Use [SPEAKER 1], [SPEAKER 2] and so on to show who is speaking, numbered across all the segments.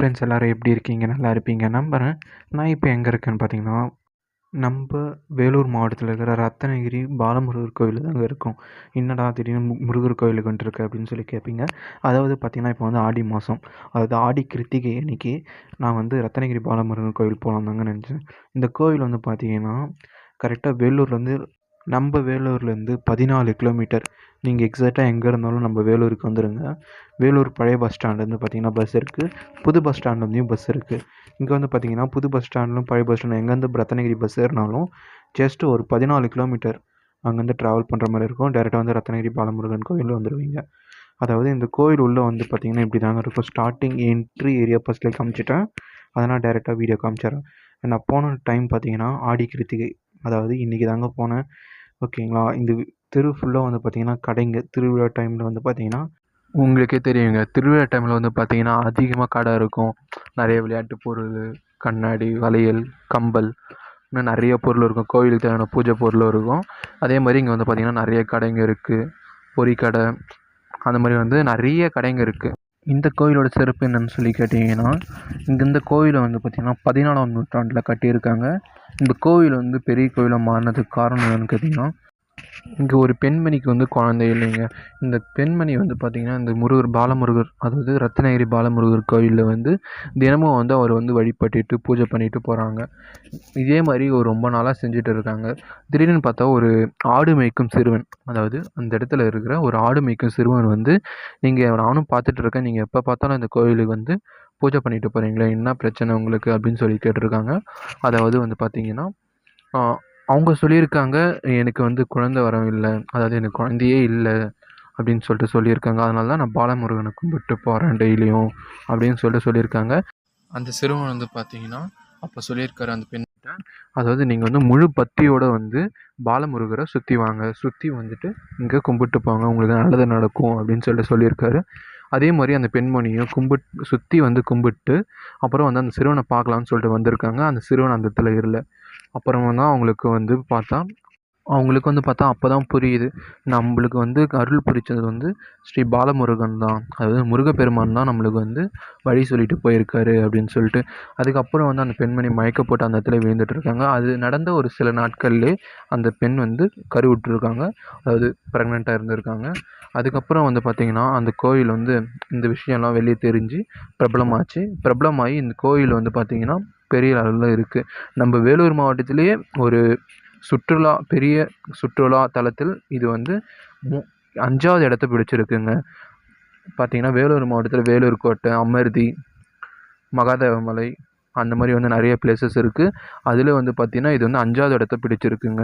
[SPEAKER 1] Friends எல்லோரும் எப்படி இருக்கீங்க? நல்லா இருப்பீங்க நம்புகிறேன். நான் இப்போ எங்கே இருக்கேன்னு பார்த்தீங்கன்னா, நம்ப வேலூர் மாவட்டத்தில் இருக்கிற ரத்னகிரி பாலமுருகர் கோவில்ல தாங்க இருக்கோம். என்னடா திடீர்னு முருகர் கோவிலுக்கு வந்துட்டுருக்க அப்படின்னு சொல்லி கேட்பீங்க. அதாவது பார்த்தீங்கன்னா, இப்போ வந்து ஆடி மாதம். அதாவது ஆடி கிருத்திகை அன்னைக்கு நான் வந்து ரத்னகிரி பாலமுருகர் கோவில் போகலாம் தாங்க நினச்சேன். இந்த கோவில் வந்து பார்த்தீங்கன்னா, கரெக்டாக வேலூர்லேருந்து நம்ம வேலூர்லேருந்து 14 கிலோமீட்டர். நீங்கள் எக்ஸாக்டாக எங்கே இருந்தாலும் நம்ம வேலூருக்கு வந்துடுங்க. வேலூர் பழைய பஸ் ஸ்டாண்ட்லேருந்து பார்த்தீங்கன்னா பஸ் இருக்குது. புது பஸ் ஸ்டாண்ட்லேருந்தும் பஸ் இருக்குது. இங்கே வந்து பார்த்தீங்கன்னா புது பஸ் ஸ்டாண்ட்லும் பழைய பஸ் ஸ்டாண்டும் எங்கேருந்து ரத்னகிரி பஸ் ஏறினாலும் ஜஸ்ட் ஒரு 14 கிலோமீட்டர் அங்கேருந்து ட்ராவல் பண்ணுற மாதிரி இருக்கும். டேரெக்டாக வந்து ரத்னகிரி பாலமுருகன் கோவில் வந்துடுவீங்க. அதாவது இந்த கோவில் உள்ளே வந்து பார்த்திங்கன்னா இப்படி தாங்க இருக்கும். ஸ்டார்டிங் என்ட்ரி ஏரியா ஃபஸ்ட்டில் காமிச்சிட்டேன். அதனால் டேரெக்டாக வீடியோ காமிச்சிட்றேன். நான் போன டைம் பார்த்தீங்கன்னா ஆடி கிருத்திகை, அதாவது இன்றைக்கி தாங்க போனேன். ஓகேங்களா. இந்த தெரு ஃபுல்லாக வந்து பார்த்திங்கன்னா கடைங்க. திருவிழா டைமில் வந்து பார்த்திங்கன்னா உங்களுக்கே தெரியுங்க. திருவிழா டைமில் வந்து பார்த்திங்கன்னா அதிகமாக கடை இருக்கும். நிறைய விளையாட்டு பொருள், கண்ணாடி, வளையல், கம்பல், இன்னும் நிறைய பொருள் இருக்கும். கோவிலுக்கு தேவையான பூஜை பொருளும் இருக்கும். அதே மாதிரி இங்கே வந்து பார்த்திங்கன்னா நிறைய கடைங்க இருக்குது. பொரிக்கடை, அந்த மாதிரி வந்து நிறைய கடைங்க இருக்குது. இந்த கோவிலோட சிறப்பு என்னன்னு சொல்லி கேட்டிங்கன்னா, இந்த கோவிலை வந்து பார்த்திங்கன்னா 14ஆம் நூற்றாண்டில் கட்டியிருக்காங்க. இந்த கோவில் வந்து பெரிய கோவிலாக மாறினதுக்கு காரணம் என்னென்னு கேட்டிங்கன்னா, இங்கே ஒரு பெண்மணிக்கு வந்து குழந்தை இல்லைங்க. இந்த பெண்மணி வந்து பார்த்திங்கன்னா இந்த பாலமுருகர், அதாவது ரத்னகிரி பாலமுருகர் கோவிலில் வந்து தினமும் வந்து அவர் வந்து வழிபட்டுட்டு பூஜை பண்ணிட்டு போகிறாங்க. இதே மாதிரி ஒரு ரொம்ப நாளாக செஞ்சுட்டு இருக்காங்க. திடீர்னு பார்த்தா ஒரு ஆடு மேய்க்கும் சிறுவன், அதாவது அந்த இடத்துல இருக்கிற ஒரு ஆடு மேய்க்கும் சிறுவன் வந்து, நானும் பார்த்துட்ருக்கேன், நீங்கள் எப்போ பார்த்தாலும் இந்த கோவிலுக்கு வந்து பூஜை பண்ணிட்டு போகிறீங்களே, என்ன பிரச்சனை உங்களுக்கு அப்படின்னு சொல்லி கேட்டிருக்காங்க. அதாவது வந்து பார்த்திங்கன்னா அவங்க சொல்லியிருக்காங்க, எனக்கு வந்து குழந்தை வரம் இல்லை, அதாவது எனக்கு குழந்தையே இல்லை அப்படின்னு சொல்லிட்டு சொல்லியிருக்காங்க. அதனால தான் நான் பாலமுருகனை கும்பிட்டு போகிறேன் டெய்லியும் அப்படின்னு சொல்லிட்டு சொல்லியிருக்காங்க. அந்த சிறுவன் வந்து பார்த்தீங்கன்னா அப்போ சொல்லியிருக்காரு அந்த பெண்கிட்ட, அதாவது நீங்கள் வந்து முழு பக்தியோடு வந்து பாலமுருகரை சுற்றி வாங்க, சுற்றி வந்துட்டு இங்கே கும்பிட்டு போங்க, உங்களுக்கு நல்லது நடக்கும் அப்படின்னு சொல்லிட்டு சொல்லியிருக்காரு. அதே மாதிரி அந்த பெண்மணியும் சுற்றி வந்து கும்பிட்டு அப்புறம் வந்து அந்த சிறுவனை பார்க்கலான்னு சொல்லிட்டு வந்திருக்காங்க. அந்த சிறுவன் அந்த இடத்துல இல்லை. அப்புறமா தான் அவங்களுக்கு வந்து பார்த்தா அப்போ தான் புரியுது, நம்மளுக்கு வந்து அருள் புரிச்சது வந்து ஸ்ரீ பாலமுருகன் தான், அதாவது முருகப்பெருமான் தான் நம்மளுக்கு வந்து வழி சொல்லிட்டு போயிருக்காரு அப்படின்னு சொல்லிட்டு. அதுக்கப்புறம் வந்து அந்த பெண்மணி மயக்கப்பட்டு அந்த இடத்துல விழுந்துட்டுருக்காங்க. அது நடந்த ஒரு சில நாட்கள்லேயே அந்த பெண் வந்து கருவுற்றிருக்காங்க, அதாவது ப்ரெக்னெண்ட்டாக இருந்திருக்காங்க. அதுக்கப்புறம் வந்து பார்த்திங்கன்னா அந்த கோயில் வந்து இந்த விஷயம்லாம் வெளியே தெரிஞ்சு பிரபலமாகி இந்த கோயில் வந்து பார்த்திங்கன்னா பெரிய அளவில் இருக்குது. நம்ம வேலூர் மாவட்டத்திலேயே ஒரு பெரிய சுற்றுலா தலத்தில் இது வந்து 5வது இடத்த பிடிச்சிருக்குங்க. பார்த்திங்கன்னா வேலூர் மாவட்டத்தில் வேலூர் கோட்டை, அமர்தி, மகாதேவமலை, அந்த மாதிரி வந்து நிறைய பிளேசஸ் இருக்குது. அதில் வந்து பார்த்திங்கன்னா இது வந்து 5வது இடத்த பிடிச்சிருக்குங்க.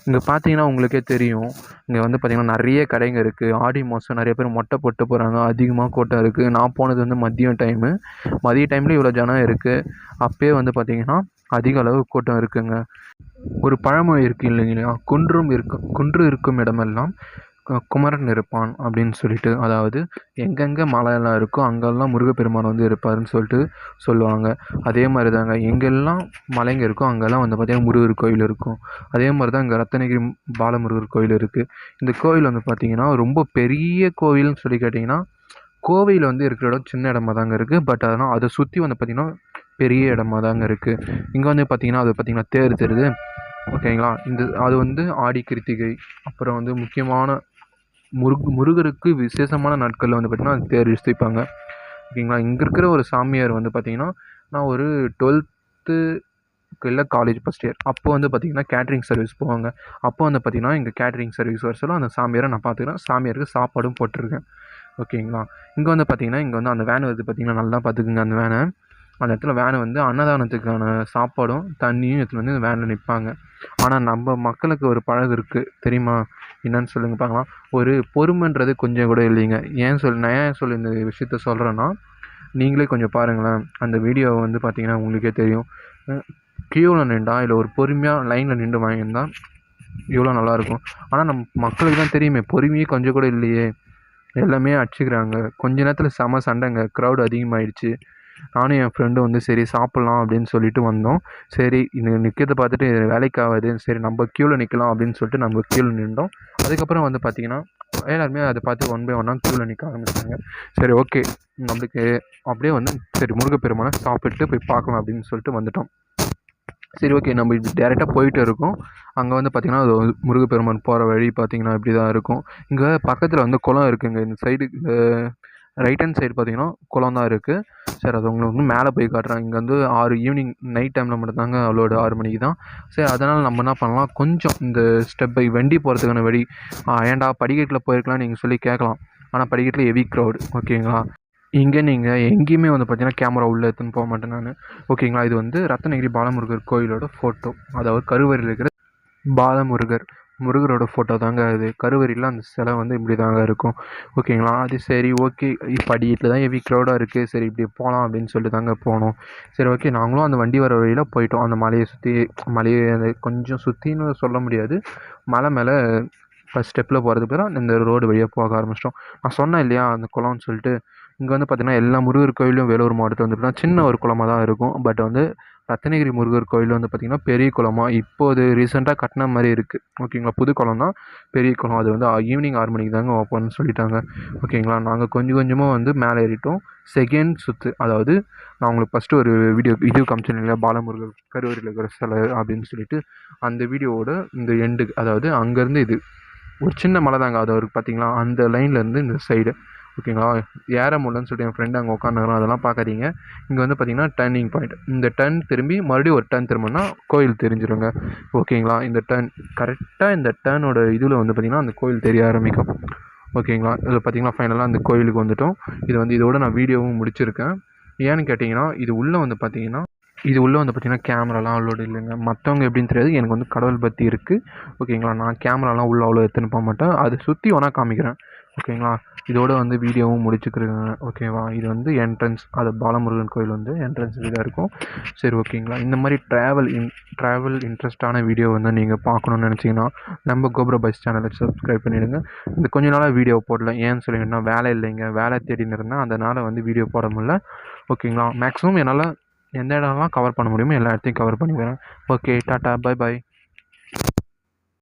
[SPEAKER 1] இங்கே பார்த்திங்கன்னா உங்களுக்கே தெரியும், இங்கே வந்து பார்த்திங்கன்னா நிறைய கடைங்க இருக்குது. ஆடி மாதம் நிறைய பேர் மொட்டை போட்டு போகிறாங்க, அதிகமாக கூட்டம் இருக்குது. நான் போனது வந்து மதிய டைமில் இவ்வளோ ஜனம் இருக்குது. அப்போயே வந்து பார்த்திங்கன்னா அதிக அளவு கூட்டம் இருக்குங்க. ஒரு பழமொழி இருக்குது இல்லைங்களா, குன்று இருக்கும் இடமெல்லாம் குமரன் இருப்பான் அப்படின்னு சொல்லிட்டு. அதாவது எங்கெங்கே மலையெல்லாம் இருக்கோ அங்கெல்லாம் முருகப்பெருமான் வந்து இருப்பாருன்னு சொல்லிட்டு சொல்லுவாங்க. அதே மாதிரி தாங்க, எங்கெல்லாம் மலைங்க இருக்கோ அங்கெல்லாம் வந்து பார்த்திங்கன்னா முருகர் கோயில் இருக்கும். அதே மாதிரி தான் இங்கே ரத்னகிரி பாலமுருகர் கோயில் இருக்குது. இந்த கோவில் வந்து பார்த்திங்கன்னா ரொம்ப பெரிய கோவில்னு சொல்லி கேட்டிங்கன்னா, கோவில் வந்து இருக்கிற இடம் சின்ன இடமா தாங்க இருக்குது. பட் அதனால் அதை சுற்றி வந்து பார்த்திங்கன்னா பெரிய இடமா தாங்க இருக்குது. இங்கே வந்து பார்த்திங்கன்னா அது பார்த்திங்கன்னா தேர் தெரியுது, ஓகேங்களா. அது வந்து ஆடி கிருத்திகை, அப்புறம் வந்து முக்கியமான முருகருக்கு விசேஷமான நாட்களில் வந்து பார்த்திங்கன்னா அது தேர் இழுத்துப்பாங்க, ஓகேங்களா. இங்கே இருக்கிற ஒரு சாமியார் வந்து பார்த்திங்கன்னா, நான் ஒரு 12th இல்லை காலேஜ் ஃபஸ்ட் இயர் அப்போ வந்து பார்த்திங்கன்னா கேட்ரிங் சர்வீஸ் போவாங்க. அப்போ வந்து பார்த்திங்கன்னா இங்கே கேட்ரிங் சர்வீஸ் வர சொல்ல அந்த சாமியாரை நான் பார்த்துக்கிறேன். சாமியாருக்கு சாப்பாடும் போட்டிருக்கேன், ஓகேங்களா. இங்கே வந்து பார்த்திங்கன்னா இங்கே வந்து அந்த வேன் வந்து பார்த்திங்கன்னா நல்லா பார்த்துக்குங்க. அந்த இடத்துல வேனை வந்து அன்னதானத்துக்கான சாப்பாடும் தண்ணியும் எடுத்துகிட்டு வந்து இந்த வேனில் நிற்பாங்க. ஆனால் நம்ம மக்களுக்கு ஒரு பழகு இருக்குது தெரியுமா, என்னன்னு சொல்லுங்க பார்க்கலாம். ஒரு பொறுமைன்றது கொஞ்சம் கூட இல்லைங்க. நான் ஏன் சொல்லி இந்த விஷயத்த சொல்கிறேன்னா, நீங்களே கொஞ்சம் பாருங்களேன். அந்த வீடியோவை வந்து பார்த்திங்கன்னா உங்களுக்கே தெரியும். க்யூவில் நின்றா இல்லை ஒரு பொறுமையாக லைனில் நின்று வாங்கியிருந்தா இவ்வளோ நல்லாயிருக்கும். ஆனால் நம்ம மக்களுக்கு தான் தெரியுமே, பொறுமையே கொஞ்சம் கூட இல்லையே, எல்லாமே அடிச்சுக்கிறாங்க. கொஞ்ச நேரத்தில் செம சண்டைங்க, க்ரௌட் அதிகமாகிடுச்சு. நானும் என் ஃப்ரெண்டும் வந்து சரி சாப்பிட்லாம் அப்படின்னு சொல்லிட்டு வந்தோம். சரி இது நிற்கிறத பார்த்துட்டு வேலைக்கு ஆகாது, சரி நம்ம க்யூவில் நிற்கலாம் அப்படின்னு சொல்லிட்டு நம்ம க்யூவில் நின்றோம். அதுக்கப்புறம் வந்து பார்த்திங்கன்னா எல்லாருமே அதை பார்த்து ஒன் பை ஒன்னாக க்யூவில் நிற்க ஆரம்பிச்சாங்க. சரி ஓகே, நம்மளுக்கு அப்படியே வந்து சரி முருகப்பெருமானை சாப்பிட்டு போய் பார்க்கலாம் அப்படின்னு சொல்லிட்டு வந்துட்டோம். சரி ஓகே, நம்ம இப்படி டேரெக்டாக போயிட்டு இருக்கோம். அங்கே வந்து பார்த்திங்கன்னா அது முருகப்பெருமான் போகிற வழி பார்த்திங்கன்னா இப்படி தான் இருக்கும். இங்கே பக்கத்தில் வந்து குளம் இருக்குதுங்க. இந்த சைடு இந்த ரைட் ஹேண்ட் சைடு பார்த்திங்கன்னா குளம் தான் இருக்குது. சரி அது உங்களுக்கு வந்து மேலே போய் காட்டுறேன். இங்கே வந்து 6 ஈவினிங் நைட் டைமில் மட்டும்தாங்க அலோடு, 6 மணிக்கு தான். சரி அதனால் நம்ம என்ன பண்ணலாம், கொஞ்சம் இந்த ஸ்டெப் பை வண்டி போகிறதுக்கான வழி ஏன்டா படிக்கட்டில் போயிருக்கலாம்னு நீங்கள் சொல்லி கேட்கலாம். ஆனால் படிக்கட்டில் ஹெவி க்ரௌடு. ஓகேங்களா, இங்கே நீங்கள் எங்கேயுமே வந்து பார்த்தீங்கன்னா கேமரா உள்ளே எடுத்துன்னு போக மாட்டேன் நான். ஓகேங்களா, இது வந்து ரத்னகிரி பாலமுருகர் கோயிலோட ஃபோட்டோ. அதாவது கருவறையில் இருக்கிற முருகரோட ஃபோட்டோ தாங்க அது. கருவறையில் அந்த சிலை வந்து இப்படி தாங்க இருக்கும். ஓகேங்களா, அது சரி ஓகே, படிக்கட்டில் தான் ஹெவி க்ரௌடாக இருக்குது, சரி இப்படி போகலாம் அப்படின்னு சொல்லிட்டு தாங்க போனோம். சரி ஓகே, நாங்களும் அந்த வண்டி வர வழியில் போயிட்டோம். அந்த மலையை சுற்றி, மலையை அந்த கொஞ்சம் சுற்றின்னு சொல்ல முடியாது, மலை மேலே ஃபஸ்ட் ஸ்டெப்பில் போகிறதுக்கு தான் இந்த ரோடு வழியாக போக ஆரம்பிச்சிட்டோம். நான் சொன்னேன் இல்லையா அந்த குளம்னு சொல்லிட்டு. இங்கே வந்து பார்த்திங்கன்னா எல்லா முருகர் கோயிலும் வேலூர் மாவட்டத்தில் வந்து பார்த்திங்கன்னா சின்ன ஒரு குளமாக தான் இருக்கும். பட் வந்து ரத்னகிரி முருகர் கோயில் வந்து பார்த்திங்கன்னா பெரிய குளமாக இப்போது ரீசெண்டாக கட்டின மாதிரி இருக்குது. ஓகேங்களா, புது குளம் தான், பெரிய குளம். அது வந்து ஈவினிங் 6 மணிக்கு தாங்க ஓப்பன்னு சொல்லிட்டாங்க. ஓகேங்களா, நாங்கள் கொஞ்சம் கொஞ்சமாக வந்து மேலே ஏறிட்டோம். செகண்ட் சுற்று, அதாவது நான் உங்களுக்கு ஃபஸ்ட்டு ஒரு வீடியோ காமிச்சேன் இல்லையா, பாலமுருகர் கருவறையில் இருக்கிற சிலை அப்படின்னு சொல்லிட்டு, அந்த வீடியோவோட இந்த எண்டுக்கு, அதாவது அங்கேருந்து இது ஒரு சின்ன மலை தாங்க, அது அவருக்கு பார்த்தீங்களா அந்த லைன்லேருந்து இந்த சைடு. ஓகேங்களா, ஏற முடியலன்னு சொல்லிட்டு என் ஃப்ரெண்டு அங்கே உட்காந்துக்கிறோம், அதெல்லாம் பார்க்காதீங்க. இங்கே வந்து பார்த்திங்கன்னா டர்னிங் பாயிண்ட். இந்த டர்ன் திரும்பி மறுபடியும் ஒரு டர்ன் திரும்பினா கோயில் தெரிஞ்சிருங்க. ஓகேங்களா, இந்த டர்ன் கரெக்டாக இந்த டர்னோட இதில் வந்து பார்த்திங்கன்னா அந்த கோயில் தெரிய ஆரம்பிக்கும். ஓகேங்களா, இதில் பார்த்திங்கன்னா ஃபைனலாக அந்த கோயிலுக்கு வந்துவிட்டோம். இது வந்து இதோட நான் வீடியோவும் முடிச்சிருக்கேன். ஏன்னு கேட்டிங்கன்னா இது உள்ளே வந்து பார்த்திங்கன்னா கேமராலாம் அலோடு இல்லைங்க. மற்றவங்க எப்படின்னு தெரியாது, எனக்கு வந்து கடவுள் பக்தி இருக்குது. ஓகேங்களா, நான் கேமராலாம் உள்ளே அவ்வளோ எடுத்துன்னு போக மாட்டேன். அதை சுற்றி வேணா காமிக்கிறேன். ஓகேங்களா, இதோட வந்து வீடியோவும் முடிச்சுக்கிறேங்க. ஓகேவா, இது வந்து என்ட்ரன்ஸ், அது பாலமுருகன் கோயில் வந்து என்ட்ரன்ஸ் இதாக இருக்கும். சரி ஓகேங்களா, இந்த மாதிரி ட்ராவல் இன்ட்ரெஸ்டான வீடியோ வந்து நீங்கள் பார்க்கணுன்னு நினச்சிங்கன்னா நம்ம கோப்ரோ பைஸ் சேனலை சப்ஸ்கிரைப் பண்ணிவிடுங்க. இந்த கொஞ்ச நாளாக வீடியோ போடல, ஏன்னு சொல்லிங்கன்னா வேலை இல்லைங்க, வேலை தேடின்னு இருந்தேன், அதனால் வந்து வீடியோ போட முடியல. ஓகேங்களா, மேக்ஸிமம் என்னால் எந்த இடம்லாம் கவர் பண்ண முடியுமோ எல்லா இடத்தையும் கவர் பண்ணி வரேன். Okay, tata, bye bye.